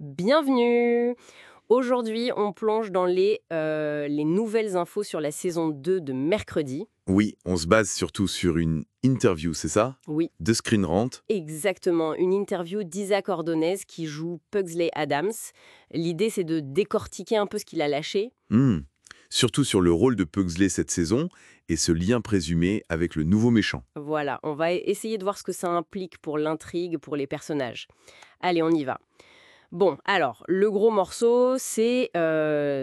Bienvenue! Aujourd'hui, on plonge dans les nouvelles infos sur la saison 2 de Mercredi. Oui, on se base surtout sur une interview, c'est ça? Oui, De Screen Rant. exactement. Une interview d'Isaac Ordonez qui joue Pugsley Adams. L'idée, c'est de décortiquer un peu ce qu'il a lâché. Hmm. Surtout sur le rôle de Pugsley cette saison et ce lien présumé avec le nouveau méchant. Voilà, on va essayer de voir ce que ça implique pour l'intrigue, pour les personnages. Allez, on y va. Bon, alors, le gros morceau, c'est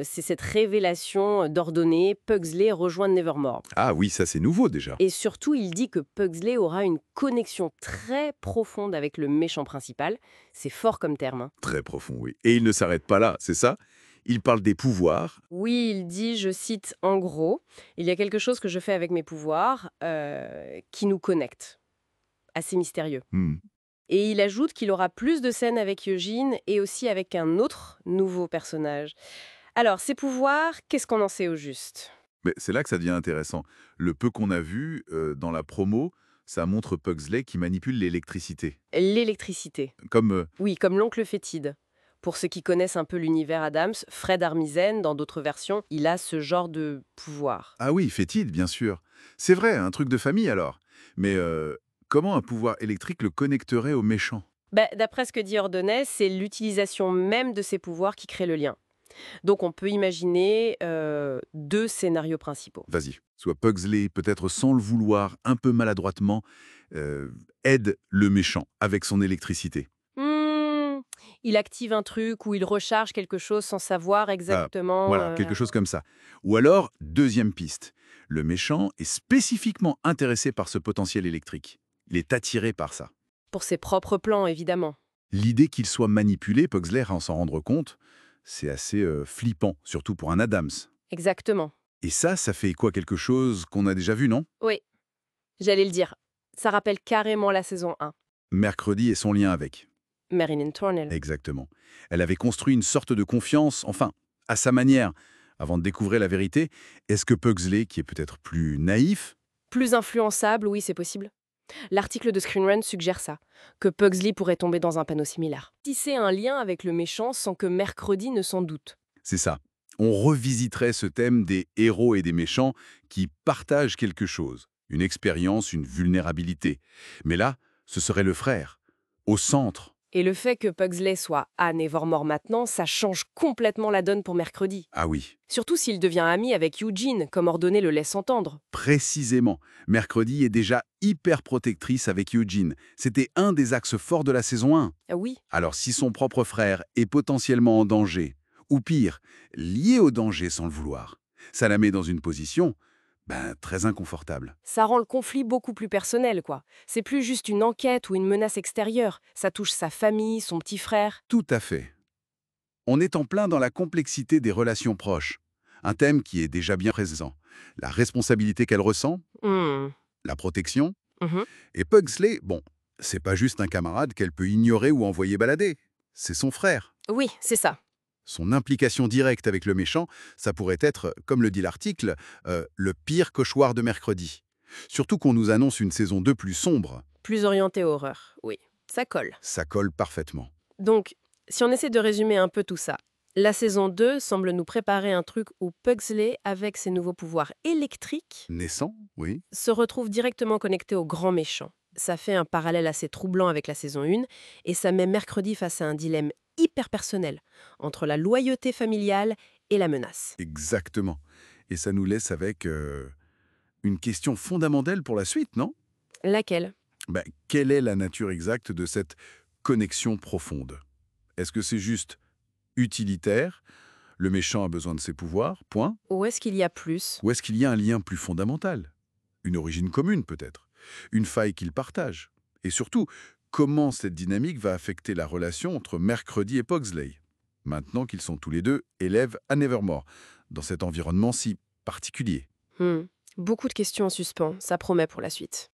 cette révélation d'ordonnée. Pugsley rejoint Nevermore. Ah oui, ça c'est nouveau déjà. Et surtout, il dit que Pugsley aura une connexion très profonde avec le méchant principal. C'est fort comme terme, hein. Très profond, oui. Et il ne s'arrête pas là, c'est ça? Il parle des pouvoirs. Oui, il dit, je cite, en gros, il y a quelque chose que je fais avec mes pouvoirs qui nous connecte. Assez mystérieux. Hmm. Et il ajoute qu'il aura plus de scènes avec Eugene et aussi avec un autre nouveau personnage. Alors, ces pouvoirs, qu'est-ce qu'on en sait au juste? Mais c'est là que ça devient intéressant. Le peu qu'on a vu dans la promo, ça montre Pugsley qui manipule l'électricité. L'électricité. Comme Oui, comme l'oncle fétide. Pour ceux qui connaissent un peu l'univers Adams, Fred Armisen, dans d'autres versions, il a ce genre de pouvoir. ah oui, fétide, bien sûr. C'est vrai, un truc de famille alors. Mais comment un pouvoir électrique le connecterait au méchant? D'après ce que dit Ordonez, c'est l'utilisation même de ces pouvoirs qui crée le lien. Donc on peut imaginer deux scénarios principaux. Vas-y. Soit Pugsley, peut-être sans le vouloir, un peu maladroitement, aide le méchant avec son électricité. Hmm, il active un truc ou il recharge quelque chose sans savoir Ah, exactement. voilà, quelque chose comme ça. Ou alors, deuxième piste, le méchant est spécifiquement intéressé par ce potentiel électrique. Il est attiré par ça. Pour ses propres plans, évidemment. L'idée qu'il soit manipulé, Pugsley, à en s'en rendre compte, c'est assez flippant, surtout pour un Adams. Exactement. Et ça fait quoi quelque chose qu'on a déjà vu, non? Oui, j'allais le dire. Ça rappelle carrément la saison 1. Mercredi et son lien avec. Marilyn Thornhill. Exactement. Elle avait construit une sorte de confiance, enfin, à sa manière, avant de découvrir la vérité. Est-ce que Pugsley, qui est peut-être plus naïf, Plus influençable, oui, c'est possible. L'article de Screen Rant suggère ça, que Pugsley pourrait tomber dans un panneau similaire. Tisser un lien avec le méchant sans que Mercredi ne s'en doute. c'est ça. On revisiterait ce thème des héros et des méchants qui partagent quelque chose, une expérience, une vulnérabilité. Mais là, ce serait le frère, au centre. Et le fait que Pugsley soit à Nevermore maintenant, ça change complètement la donne pour Mercredi. Ah oui, Surtout s'il devient ami avec Eugene, comme Ordonné le laisse entendre. précisément. Mercredi est déjà hyper protectrice avec Eugene. C'était un des axes forts de la saison 1. Ah oui, Alors si son propre frère est potentiellement en danger, ou pire, lié au danger sans le vouloir, ça la met dans une position très inconfortable. ça rend le conflit beaucoup plus personnel, quoi. C'est plus juste une enquête ou une menace extérieure. Ça touche sa famille, son petit frère. Tout à fait. On est en plein dans la complexité des relations proches, un thème qui est déjà bien présent. La responsabilité qu'elle ressent, Hmm. la protection, Mhm. et Pugsley, bon, c'est pas juste un camarade qu'elle peut ignorer ou envoyer balader, c'est son frère. Oui, c'est ça. Son implication directe avec le méchant, ça pourrait être, comme le dit l'article, le pire cauchemar de mercredi. Surtout qu'on nous annonce une saison 2 plus sombre. Plus orienté horreur, oui. Ça colle. Ça colle parfaitement. Donc, si on essaie de résumer un peu tout ça, la saison 2 semble nous préparer un truc où Pugsley, avec ses nouveaux pouvoirs électriques, Naissant, oui. se retrouve directement connecté au grand méchant. Ça fait un parallèle assez troublant avec la saison 1, et ça met Mercredi face à un dilemme hyper personnel entre la loyauté familiale et la menace. Exactement. Et ça nous laisse avec une question fondamentale pour la suite, non? Laquelle? Quelle est la nature exacte de cette connexion profonde? Est-ce que c'est juste utilitaire? Le méchant a besoin de ses pouvoirs, point? Où est-ce qu'il y a plus? Ou est-ce qu'il y a un lien plus fondamental? Une origine commune peut-être? Une faille qu'ils partagent? Et surtout, comment cette dynamique va affecter la relation entre Mercredi et Pugsley, maintenant qu'ils sont tous les deux élèves à Nevermore, dans cet environnement si particulier? Beaucoup de questions en suspens, ça promet pour la suite.